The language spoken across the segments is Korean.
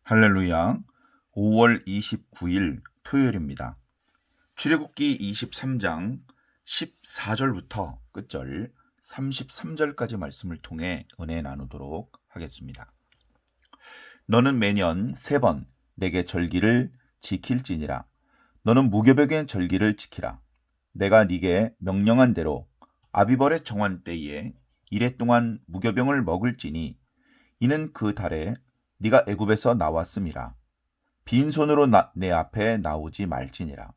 할렐루야. 5월 29일 토요일입니다. 출애굽기 23장 14절부터 끝절 33절까지 말씀을 통해 은혜 나누도록 하겠습니다. 너는 매년 3번 내게 절기를 지킬지니라. 너는 무교백의 절기를 지키라. 내가 네게 명령한 대로 아비벌의 정한 때에 이래 동안 무교병을 먹을지니 이는 그 달에 네가 애굽에서 나왔음이라. 빈손으로 내 앞에 나오지 말지니라.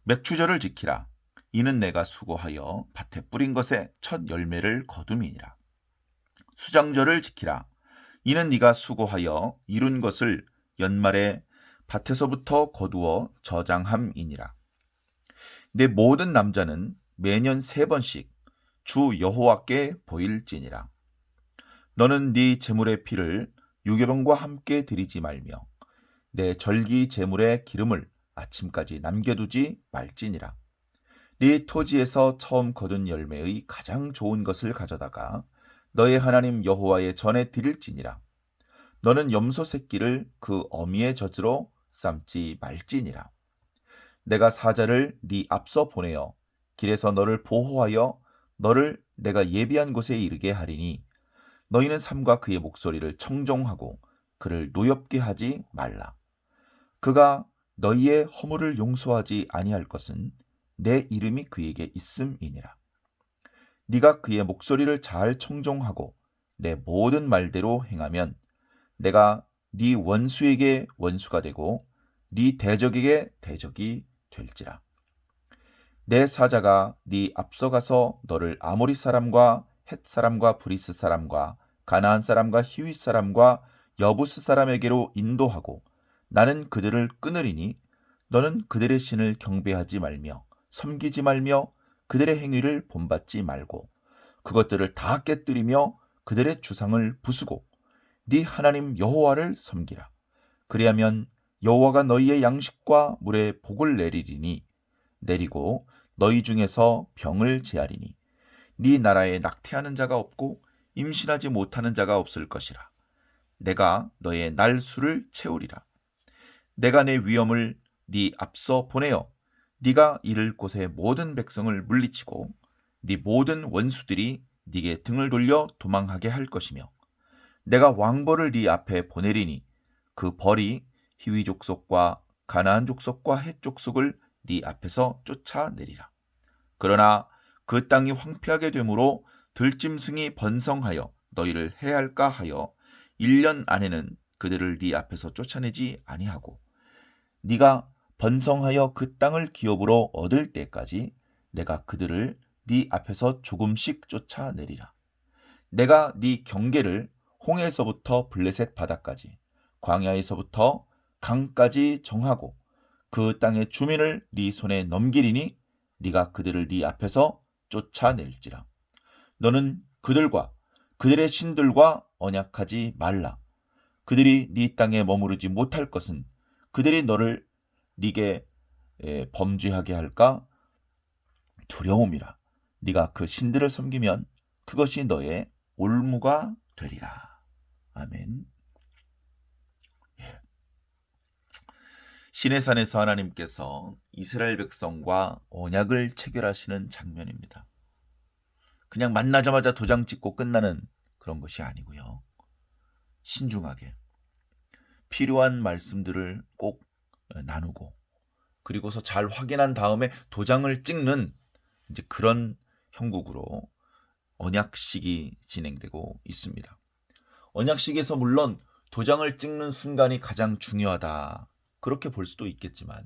맥추절을 지키라. 이는 내가 수고하여 밭에 뿌린 것의 첫 열매를 거둠이니라. 수장절을 지키라. 이는 네가 수고하여 이룬 것을 연말에 밭에서부터 거두어 저장함이니라. 내 모든 남자는 매년 3번씩 주 여호와께 보일지니라. 너는 네 제물의 피를 유교병과 함께 드리지 말며 내 절기 제물의 기름을 아침까지 남겨두지 말지니라. 네 토지에서 처음 거둔 열매의 가장 좋은 것을 가져다가 너의 하나님 여호와의 전에 드릴지니라. 너는 염소 새끼를 그 어미의 젖으로 삶지 말지니라. 내가 사자를 네 앞서 보내어 길에서 너를 보호하여 너를 내가 예비한 곳에 이르게 하리니 너희는 삼가 그의 목소리를 청종하고 그를 노엽게 하지 말라. 그가 너희의 허물을 용서하지 아니할 것은 내 이름이 그에게 있음이니라. 네가 그의 목소리를 잘 청종하고 내 모든 말대로 행하면 내가 네 원수에게 원수가 되고 네 대적에게 대적이 될지라. 내 사자가 네 앞서가서 너를 아모리 사람과 헷 사람과 브리스 사람과 가나안 사람과 히윗 사람과 여부스 사람에게로 인도하고 나는 그들을 끊으리니 너는 그들의 신을 경배하지 말며 섬기지 말며 그들의 행위를 본받지 말고 그것들을 다 깨뜨리며 그들의 주상을 부수고 네 하나님 여호와를 섬기라. 그리하면 여호와가 너희의 양식과 물에 복을 내리고 너희 중에서 병을 제하리니 네 나라에 낙태하는 자가 없고 임신하지 못하는 자가 없을 것이라. 내가 너의 날수를 채우리라. 내가 내 위엄을 네 앞서 보내어 네가 이를 곳의 모든 백성을 물리치고 네 모든 원수들이 네게 등을 돌려 도망하게 할 것이며 내가 왕벌을 네 앞에 보내리니 그 벌이 히위 족속과 가나안 족속과 헷 족속을 네 앞에서 쫓아내리라. 그러나 그 땅이 황폐하게 되므로 들짐승이 번성하여 너희를 해할까 하여 1년 안에는 그들을 네 앞에서 쫓아내지 아니하고 네가 번성하여 그 땅을 기업으로 얻을 때까지 내가 그들을 네 앞에서 조금씩 쫓아내리라. 내가 네 경계를 홍해에서부터 블레셋 바다까지 광야에서부터 강까지 정하고 그 땅의 주민을 네 손에 넘기리니 네가 그들을 네 앞에서 쫓아낼지라. 너는 그들과 그들의 신들과 언약하지 말라. 그들이 네 땅에 머무르지 못할 것은 그들이 너를 네게 범죄하게 할까 두려움이라. 네가 그 신들을 섬기면 그것이 너의 올무가 되리라. 아멘. 예. 시내산에서 하나님께서 이스라엘 백성과 언약을 체결하시는 장면입니다. 그냥 만나자마자 도장 찍고 끝나는 그런 것이 아니고요. 신중하게 필요한 말씀들을 꼭 나누고 그리고서 잘 확인한 다음에 도장을 찍는 이제 그런 형국으로 언약식이 진행되고 있습니다. 언약식에서 물론 도장을 찍는 순간이 가장 중요하다. 그렇게 볼 수도 있겠지만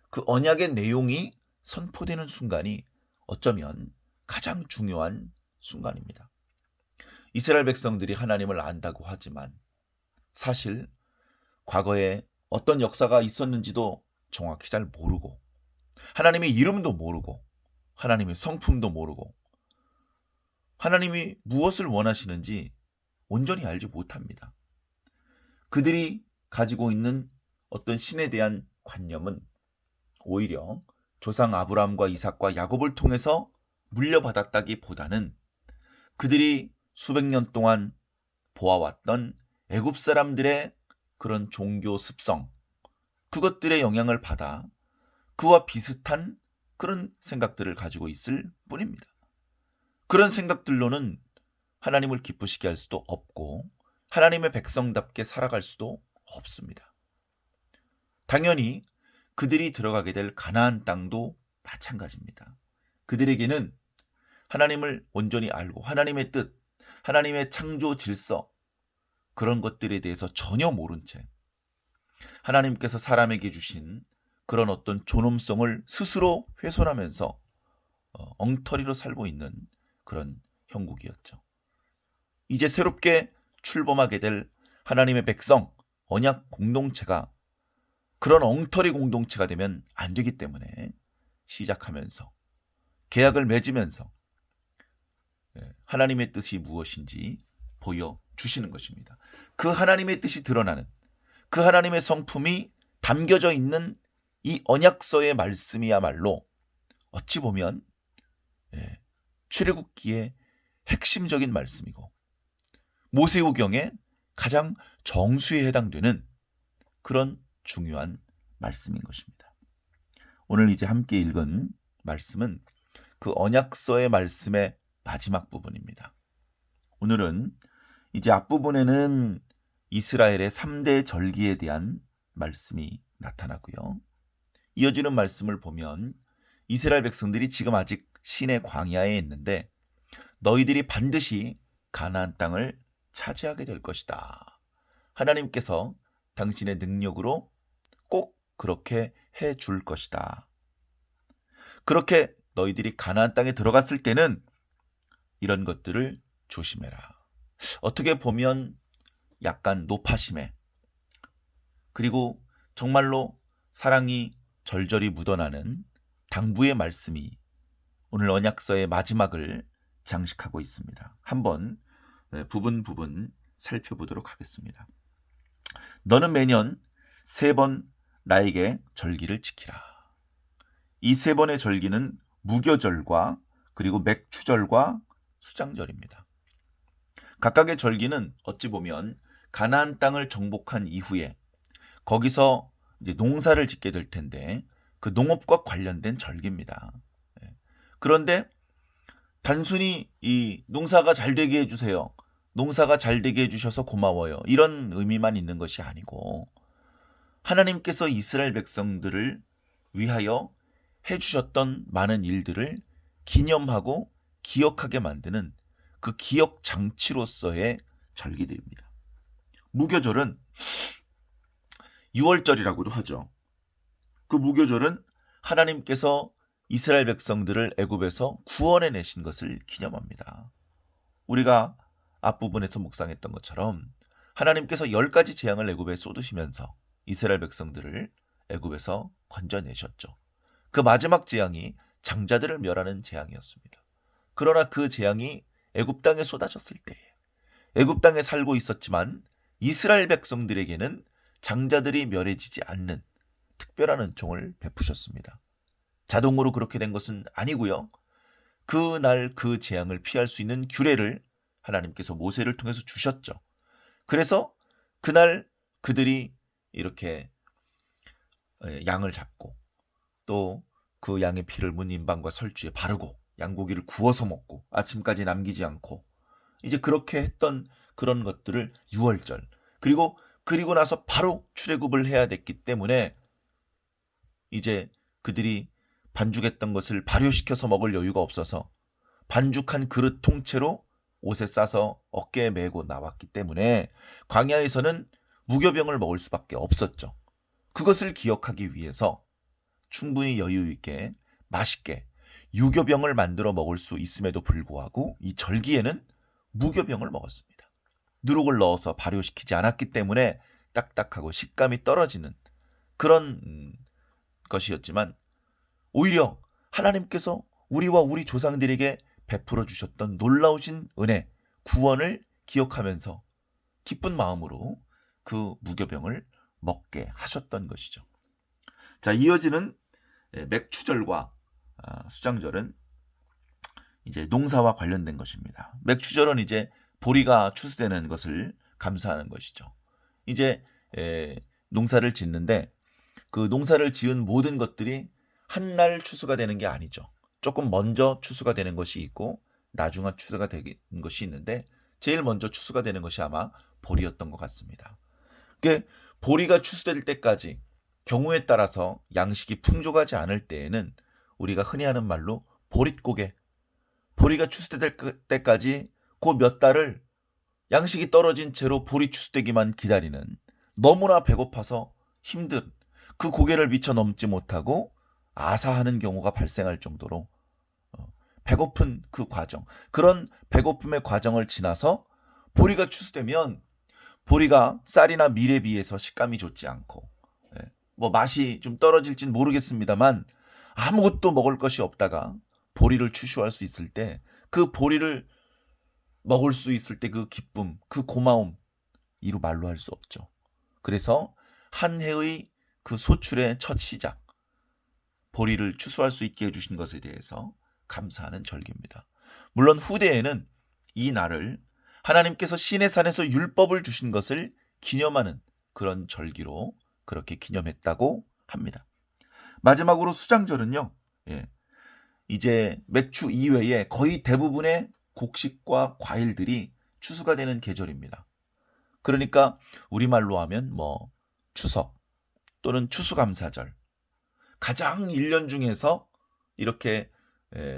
그 언약의 내용이 선포되는 순간이 어쩌면 가장 중요한 순간입니다. 이스라엘 백성들이 하나님을 안다고 하지만 사실 과거에 어떤 역사가 있었는지도 정확히 잘 모르고 하나님의 이름도 모르고 하나님의 성품도 모르고 하나님이 무엇을 원하시는지 온전히 알지 못합니다. 그들이 가지고 있는 어떤 신에 대한 관념은 오히려 조상 아브라함과 이삭과 야곱을 통해서 물려받았다기보다는 그들이 수백 년 동안 보아왔던 애굽 사람들의 그런 종교 습성, 그것들의 영향을 받아 그와 비슷한 그런 생각들을 가지고 있을 뿐입니다. 그런 생각들로는 하나님을 기쁘시게 할 수도 없고 하나님의 백성답게 살아갈 수도 없습니다. 당연히 그들이 들어가게 될 가나안 땅도 마찬가지입니다. 그들에게는 하나님을 온전히 알고 하나님의 뜻, 하나님의 창조 질서, 그런 것들에 대해서 전혀 모른 채 하나님께서 사람에게 주신 그런 어떤 존엄성을 스스로 훼손하면서 엉터리로 살고 있는 그런 형국이었죠. 이제 새롭게 출범하게 될 하나님의 백성, 언약 공동체가 그런 엉터리 공동체가 되면 안 되기 때문에 시작하면서 계약을 맺으면서 하나님의 뜻이 무엇인지 보여주시는 것입니다. 그 하나님의 뜻이 드러나는, 그 하나님의 성품이 담겨져 있는 이 언약서의 말씀이야말로 어찌 보면 출애굽기의 핵심적인 말씀이고 모세오경의 가장 정수에 해당되는 그런 중요한 말씀인 것입니다. 오늘 이제 함께 읽은 말씀은 그 언약서의 말씀의 마지막 부분입니다. 오늘은 이제 앞부분에는 이스라엘의 3대 절기에 대한 말씀이 나타나고요. 이어지는 말씀을 보면 이스라엘 백성들이 지금 아직 시내 광야에 있는데 너희들이 반드시 가나안 땅을 차지하게 될 것이다. 하나님께서 당신의 능력으로 꼭 그렇게 해 줄 것이다. 그렇게 너희들이 가나안 땅에 들어갔을 때는 이런 것들을 조심해라. 어떻게 보면 약간 노파심에, 그리고 정말로 사랑이 절절히 묻어나는 당부의 말씀이 오늘 언약서의 마지막을 장식하고 있습니다. 한번 부분 살펴보도록 하겠습니다. 너는 매년 3번 나에게 절기를 지키라. 이 3번의 절기는 무교절과 그리고 맥추절과 수장절입니다. 각각의 절기는 어찌 보면 가나안 땅을 정복한 이후에 거기서 이제 농사를 짓게 될 텐데 그 농업과 관련된 절기입니다. 그런데 단순히 이 농사가 잘 되게 해주세요, 농사가 잘 되게 해주셔서 고마워요, 이런 의미만 있는 것이 아니고 하나님께서 이스라엘 백성들을 위하여 해주셨던 많은 일들을 기념하고 기억하게 만드는 그 기억 장치로서의 절기들입니다. 무교절은 6월절이라고도 하죠. 그 무교절은 하나님께서 이스라엘 백성들을 애굽에서 구원해 내신 것을 기념합니다. 우리가 앞부분에서 묵상했던 것처럼 하나님께서 10가지 재앙을 애굽에 쏟으시면서 이스라엘 백성들을 애굽에서 건져내셨죠. 그 마지막 재앙이 장자들을 멸하는 재앙이었습니다. 그러나 그 재앙이 애굽 땅에 쏟아졌을 때 애굽 땅에 살고 있었지만 이스라엘 백성들에게는 장자들이 멸해지지 않는 특별한 은총을 베푸셨습니다. 자동으로 그렇게 된 것은 아니고요. 그날 그 재앙을 피할 수 있는 규례를 하나님께서 모세를 통해서 주셨죠. 그래서 그날 그들이 이렇게 양을 잡고 또 그 양의 피를 문인방과 설주에 바르고 양고기를 구워서 먹고 아침까지 남기지 않고 이제 그렇게 했던 그런 것들을 6월절, 그리고 나서 바로 출애굽을 해야 됐기 때문에 이제 그들이 반죽했던 것을 발효시켜서 먹을 여유가 없어서 반죽한 그릇 통째로 옷에 싸서 어깨에 메고 나왔기 때문에 광야에서는 무교병을 먹을 수밖에 없었죠. 그것을 기억하기 위해서 충분히 여유 있게 맛있게 유교병을 만들어 먹을 수 있음에도 불구하고 이 절기에는 무교병을 먹었습니다. 누룩을 넣어서 발효시키지 않았기 때문에 딱딱하고 식감이 떨어지는 그런 것이었지만 오히려 하나님께서 우리와 우리 조상들에게 베풀어 주셨던 놀라우신 은혜, 구원을 기억하면서 기쁜 마음으로 그 무교병을 먹게 하셨던 것이죠. 자, 이어지는 맥추절과 수장절은 이제 농사와 관련된 것입니다. 맥추절은 이제 보리가 추수되는 것을 감사하는 것이죠. 이제 농사를 짓는데 그 농사를 지은 모든 것들이 한 날 추수가 되는 게 아니죠. 조금 먼저 추수가 되는 것이 있고 나중에 추수가 되는 것이 있는데 제일 먼저 추수가 되는 것이 아마 보리였던 것 같습니다. 그 보리가 추수될 때까지 경우에 따라서 양식이 풍족하지 않을 때에는 우리가 흔히 하는 말로 보릿고개, 보리가 추수될 때까지 그 몇 달을 양식이 떨어진 채로 보리 추수되기만 기다리는 너무나 배고파서 힘든 그 고개를 미처 넘지 못하고 아사하는 경우가 발생할 정도로 배고픈 그 과정, 그런 배고픔의 과정을 지나서 보리가 추수되면 보리가 쌀이나 밀에 비해서 식감이 좋지 않고 뭐 맛이 좀 떨어질진 모르겠습니다만 아무것도 먹을 것이 없다가 보리를 추수할 수 있을 때 그 보리를 먹을 수 있을 때 그 기쁨, 그 고마움 이루 말로 할 수 없죠. 그래서 한 해의 그 소출의 첫 시작, 보리를 추수할 수 있게 해주신 것에 대해서 감사하는 절기입니다. 물론 후대에는 이 날을 하나님께서 시내산에서 율법을 주신 것을 기념하는 그런 절기로 그렇게 기념했다고 합니다. 마지막으로 수장절은요, 이제 맥주 이외에 거의 대부분의 곡식과 과일들이 추수가 되는 계절입니다. 그러니까 우리말로 하면 뭐 추석 또는 추수감사절, 가장 1년 중에서 이렇게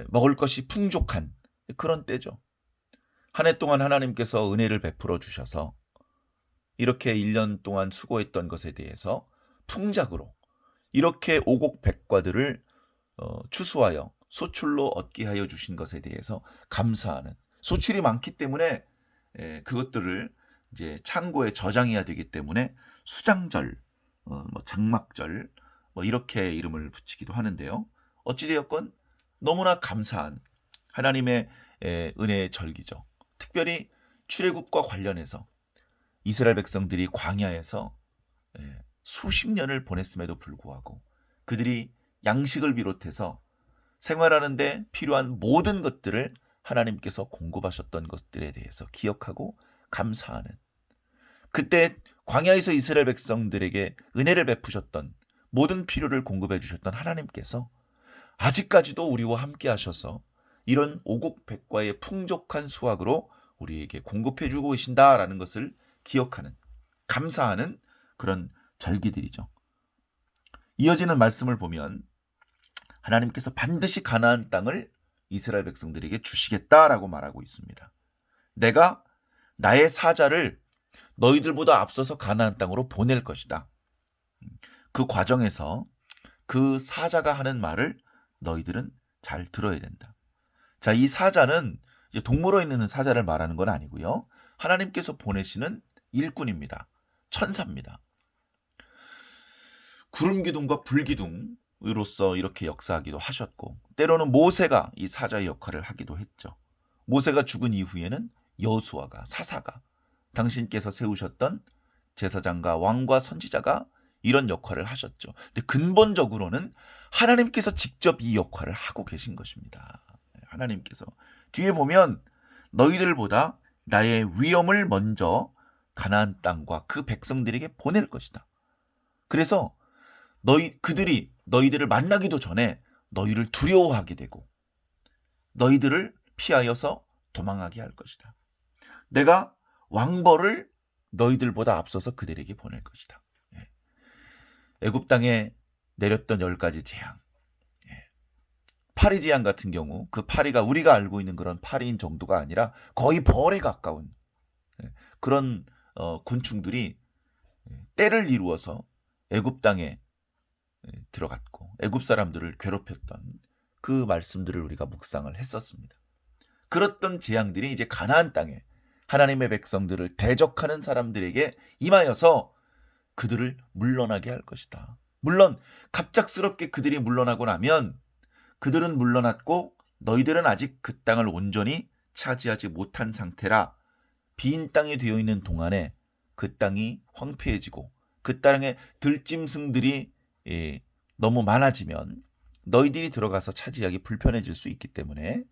먹을 것이 풍족한 그런 때죠. 한 해 동안 하나님께서 은혜를 베풀어 주셔서 이렇게 1년 동안 수고했던 것에 대해서 풍작으로 이렇게 오곡백과들을 추수하여 소출로 얻게 하여 주신 것에 대해서 감사하는, 소출이 많기 때문에 그것들을 이제 창고에 저장해야 되기 때문에 수장절, 뭐 장막절 뭐 이렇게 이름을 붙이기도 하는데요. 어찌되었건 너무나 감사한 하나님의 은혜의 절기죠. 특별히 출애굽과 관련해서 이스라엘 백성들이 광야에서 수십 년을 보냈음에도 불구하고 그들이 양식을 비롯해서 생활하는데 필요한 모든 것들을 하나님께서 공급하셨던 것들에 대해서 기억하고 감사하는, 그때 광야에서 이스라엘 백성들에게 은혜를 베푸셨던 모든 필요를 공급해 주셨던 하나님께서 아직까지도 우리와 함께 하셔서 이런 오곡백과의 풍족한 수확으로 우리에게 공급해 주고 계신다라는 것을 기억하는, 감사하는 그런 절기들이죠. 이어지는 말씀을 보면 하나님께서 반드시 가나안 땅을 이스라엘 백성들에게 주시겠다라고 말하고 있습니다. 내가 나의 사자를 너희들보다 앞서서 가나안 땅으로 보낼 것이다. 그 과정에서 그 사자가 하는 말을 너희들은 잘 들어야 된다. 자, 이 사자는 이제 동물원에 있는 사자를 말하는 건 아니고요. 하나님께서 보내시는 일꾼입니다. 천사입니다. 구름기둥과 불기둥으로서 이렇게 역사하기도 하셨고, 때로는 모세가 이 사자의 역할을 하기도 했죠. 모세가 죽은 이후에는 여호수아가, 사사가, 당신께서 세우셨던 제사장과 왕과 선지자가 이런 역할을 하셨죠. 근데 근본적으로는 하나님께서 직접 이 역할을 하고 계신 것입니다. 하나님께서 뒤에 보면 너희들보다 나의 위엄을 먼저 가나안 땅과 그 백성들에게 보낼 것이다. 그래서 그들이 너희들을 만나기도 전에 너희를 두려워하게 되고 너희들을 피하여서 도망하게 할 것이다. 내가 왕벌을 너희들보다 앞서서 그들에게 보낼 것이다. 애굽 땅에 내렸던 10가지 재앙, 파리 재앙 같은 경우 그 파리가 우리가 알고 있는 그런 파리인 정도가 아니라 거의 벌에 가까운 그런 곤충들이 때를 이루어서 애굽 땅에 들어갔고 애굽 사람들을 괴롭혔던 그 말씀들을 우리가 묵상을 했었습니다. 그랬던 재앙들이 이제 가나안 땅에 하나님의 백성들을 대적하는 사람들에게 임하여서 그들을 물러나게 할 것이다. 물론 갑작스럽게 그들이 물러나고 나면 그들은 물러났고 너희들은 아직 그 땅을 온전히 차지하지 못한 상태라 빈 땅이 되어 있는 동안에 그 땅이 황폐해지고 그 땅에 들짐승들이 너무 많아지면 너희들이 들어가서 차지하기 불편해질 수 있기 때문에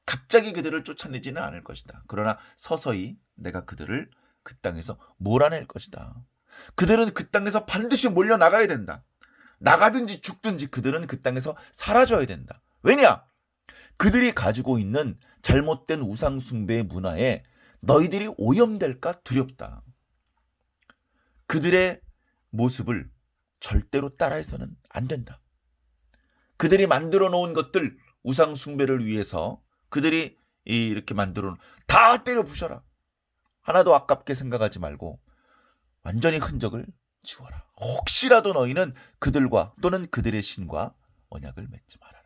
갑자기 그들을 쫓아내지는 않을 것이다. 그러나 서서히 내가 그들을 그 땅에서 몰아낼 것이다. 그들은 그 땅에서 반드시 몰려 나가야 된다. 나가든지 죽든지 그들은 그 땅에서 사라져야 된다. 왜냐? 그들이 가지고 있는 잘못된 우상 숭배의 문화에 너희들이 오염될까 두렵다. 그들의 모습을 절대로 따라해서는 안 된다. 그들이 만들어 놓은 것들, 우상 숭배를 위해서 그들이 이렇게 만들어 놓은 다 때려 부셔라. 하나도 아깝게 생각하지 말고 완전히 흔적을 지워라. 혹시라도 너희는 그들과 또는 그들의 신과 언약을 맺지 말아라.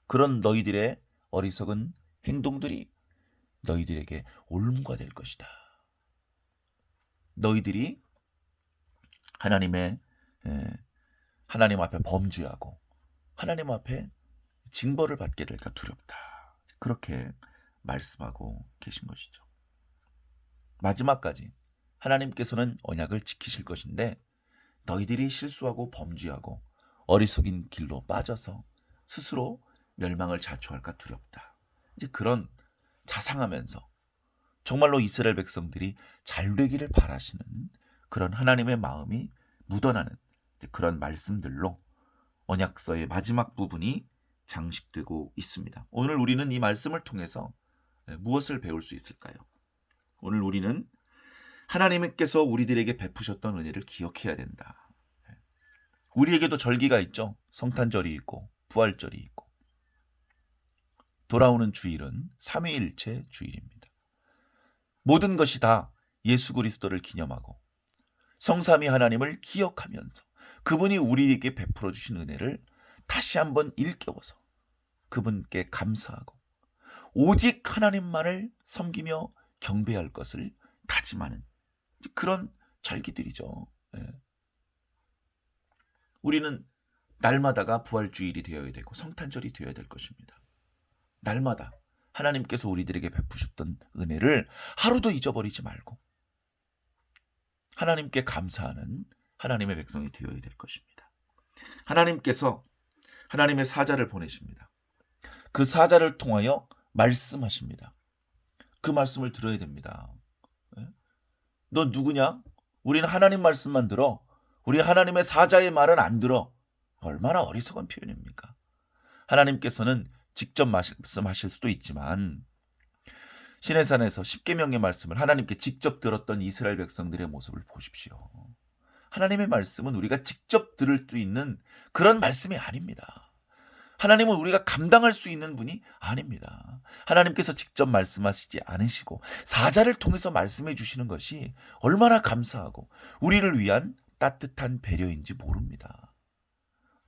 그런 너희들의 어리석은 행동들이 너희들에게 올무가 될 것이다. 너희들이 하나님 앞에 범죄하고 하나님 앞에 징벌을 받게 될까 두렵다. 그렇게 말씀하고 계신 것이죠. 마지막까지 하나님께서는 언약을 지키실 것인데 너희들이 실수하고 범죄하고 어리석인 길로 빠져서 스스로 멸망을 자초할까 두렵다. 이제 그런 자상하면서 정말로 이스라엘 백성들이 잘 되기를 바라시는 그런 하나님의 마음이 묻어나는 그런 말씀들로 언약서의 마지막 부분이 장식되고 있습니다. 오늘 우리는 이 말씀을 통해서 무엇을 배울 수 있을까요? 오늘 우리는 하나님께서 우리들에게 베푸셨던 은혜를 기억해야 된다. 우리에게도 절기가 있죠. 성탄절이 있고 부활절이 있고 돌아오는 주일은 삼위일체 주일입니다. 모든 것이 다 예수 그리스도를 기념하고 성삼위 하나님을 기억하면서 그분이 우리에게 베풀어 주신 은혜를 다시 한번 일깨워서 그분께 감사하고 오직 하나님만을 섬기며 경배할 것을 다짐하는 그런 절기들이죠. 우리는 날마다가 부활주일이 되어야 되고 성탄절이 되어야 될 것입니다. 날마다 하나님께서 우리들에게 베푸셨던 은혜를 하루도 잊어버리지 말고 하나님께 감사하는 하나님의 백성이 되어야 될 것입니다. 하나님께서 하나님의 사자를 보내십니다. 그 사자를 통하여 말씀하십니다. 그 말씀을 들어야 됩니다. 너 누구냐? 우리는 하나님 말씀만 들어. 우리 하나님의 사자의 말은 안 들어. 얼마나 어리석은 표현입니까? 하나님께서는 직접 말씀하실 수도 있지만 시내산에서 십계명의 말씀을 하나님께 직접 들었던 이스라엘 백성들의 모습을 보십시오. 하나님의 말씀은 우리가 직접 들을 수 있는 그런 말씀이 아닙니다. 하나님은 우리가 감당할 수 있는 분이 아닙니다. 하나님께서 직접 말씀하시지 않으시고 사자를 통해서 말씀해 주시는 것이 얼마나 감사하고 우리를 위한 따뜻한 배려인지 모릅니다.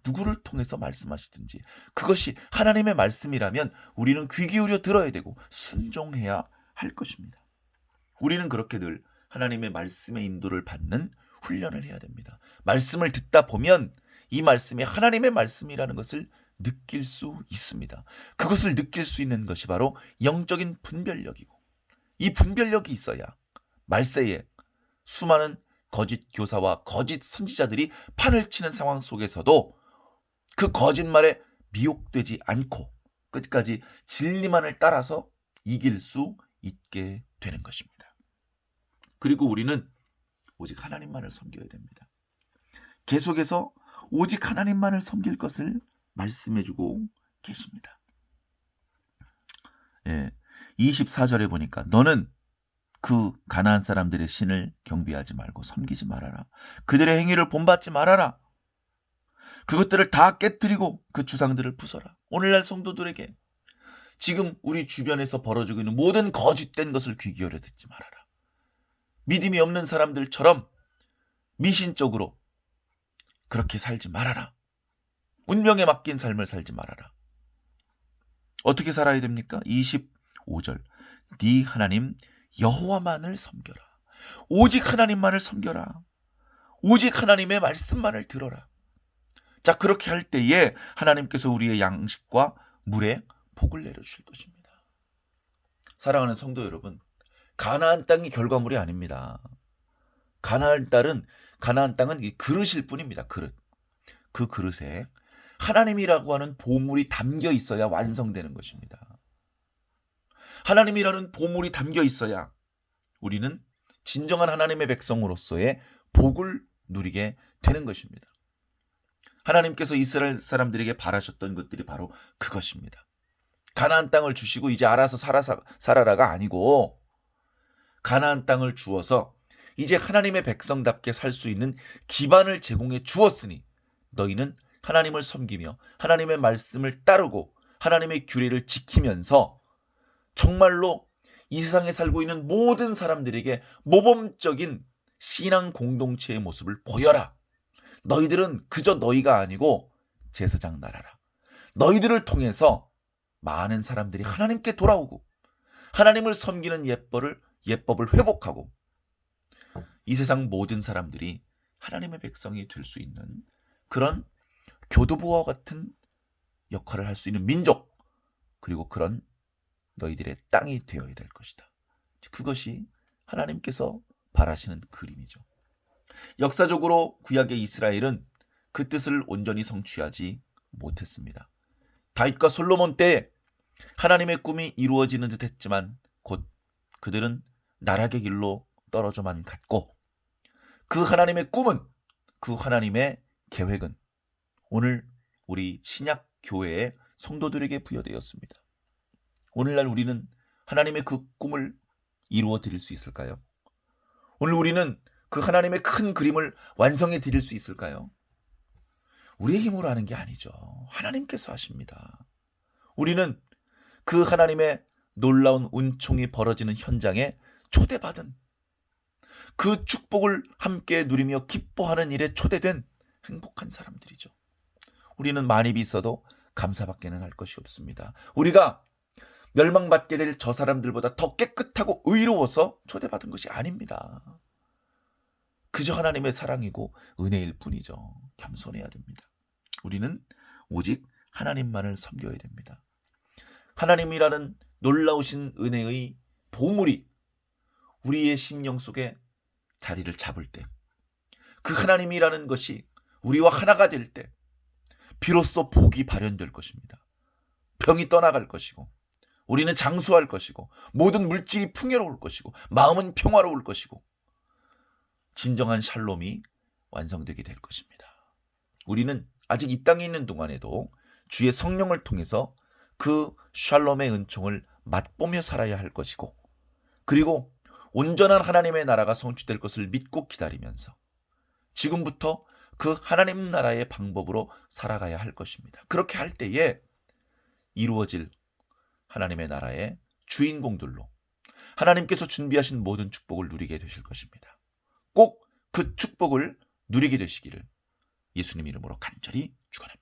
누구를 통해서 말씀하시든지 그것이 하나님의 말씀이라면 우리는 귀 기울여 들어야 되고 순종해야 할 것입니다. 우리는 그렇게 늘 하나님의 말씀의 인도를 받는 훈련을 해야 됩니다. 말씀을 듣다 보면 이 말씀이 하나님의 말씀이라는 것을 느낄 수 있습니다. 그것을 느낄 수 있는 것이 바로 영적인 분별력이고 이 분별력이 있어야 말세에 수많은 거짓 교사와 거짓 선지자들이 판을 치는 상황 속에서도 그 거짓말에 미혹되지 않고 끝까지 진리만을 따라서 이길 수 있게 되는 것입니다. 그리고 우리는 오직 하나님만을 섬겨야 됩니다. 계속해서 오직 하나님만을 섬길 것을 말씀해주고 계십니다. 24절에 보니까 너는 그 가나안 사람들의 신을 경배하지 말고 섬기지 말아라. 그들의 행위를 본받지 말아라. 그것들을 다 깨뜨리고 그 주상들을 부숴라. 오늘날 성도들에게 지금 우리 주변에서 벌어지고 있는 모든 거짓된 것을 귀 기울여 듣지 말아라. 믿음이 없는 사람들처럼 미신적으로 그렇게 살지 말아라. 운명에 맡긴 삶을 살지 말아라. 어떻게 살아야 됩니까? 25절 네 하나님 여호와만을 섬겨라. 오직 하나님만을 섬겨라. 오직 하나님의 말씀만을 들어라. 자, 그렇게 할 때에 하나님께서 우리의 양식과 물에 복을 내려주실 것입니다. 사랑하는 성도 여러분, 가나안 땅이 결과물이 아닙니다. 가나안 땅은 이 그릇일 뿐입니다. 그릇. 그 그릇에 하나님이라고 하는 보물이 담겨 있어야 완성되는 것입니다. 하나님이라는 보물이 담겨 있어야 우리는 진정한 하나님의 백성으로서의 복을 누리게 되는 것입니다. 하나님께서 이스라엘 사람들에게 바라셨던 것들이 바로 그것입니다. 가나안 땅을 주시고 이제 알아서 살아라가 아니고 가나안 땅을 주어서 이제 하나님의 백성답게 살 수 있는 기반을 제공해 주었으니 너희는 하나님을 섬기며 하나님의 말씀을 따르고 하나님의 규례를 지키면서 정말로 이 세상에 살고 있는 모든 사람들에게 모범적인 신앙 공동체의 모습을 보여라. 너희들은 그저 너희가 아니고 제사장 나라라. 너희들을 통해서 많은 사람들이 하나님께 돌아오고 하나님을 섬기는 예법을 회복하고 이 세상 모든 사람들이 하나님의 백성이 될 수 있는 그런 교도부와 같은 역할을 할 수 있는 민족, 그리고 그런 너희들의 땅이 되어야 될 것이다. 그것이 하나님께서 바라시는 그림이죠. 역사적으로 구약의 이스라엘은 그 뜻을 온전히 성취하지 못했습니다. 다윗과 솔로몬 때 하나님의 꿈이 이루어지는 듯 했지만 곧 그들은 나락의 길로 떨어져만 갔고, 그 하나님의 꿈은, 그 하나님의 계획은 오늘 우리 신약 교회의 성도들에게 부여되었습니다. 오늘날 우리는 하나님의 그 꿈을 이루어 드릴 수 있을까요? 오늘 우리는 그 하나님의 큰 그림을 완성해 드릴 수 있을까요? 우리의 힘으로 하는 게 아니죠. 하나님께서 하십니다. 우리는 그 하나님의 놀라운 은총이 벌어지는 현장에 초대받은, 그 축복을 함께 누리며 기뻐하는 일에 초대된 행복한 사람들이죠. 우리는 많이 있어도 감사밖에는 할 것이 없습니다. 우리가 멸망받게 될 저 사람들보다 더 깨끗하고 의로워서 초대받은 것이 아닙니다. 그저 하나님의 사랑이고 은혜일 뿐이죠. 겸손해야 됩니다. 우리는 오직 하나님만을 섬겨야 됩니다. 하나님이라는 놀라우신 은혜의 보물이 우리의 심령 속에 자리를 잡을 때, 그 하나님이라는 것이 우리와 하나가 될 때 비로소 복이 발현될 것입니다. 병이 떠나갈 것이고, 우리는 장수할 것이고, 모든 물질이 풍요로울 것이고, 마음은 평화로울 것이고, 진정한 샬롬이 완성되게 될 것입니다. 우리는 아직 이 땅에 있는 동안에도 주의 성령을 통해서 그 샬롬의 은총을 맛보며 살아야 할 것이고, 그리고 온전한 하나님의 나라가 성취될 것을 믿고 기다리면서 지금부터 그 하나님 나라의 방법으로 살아가야 할 것입니다. 그렇게 할 때에 이루어질 하나님의 나라의 주인공들로 하나님께서 준비하신 모든 축복을 누리게 되실 것입니다. 꼭 그 축복을 누리게 되시기를 예수님 이름으로 간절히 축원합니다.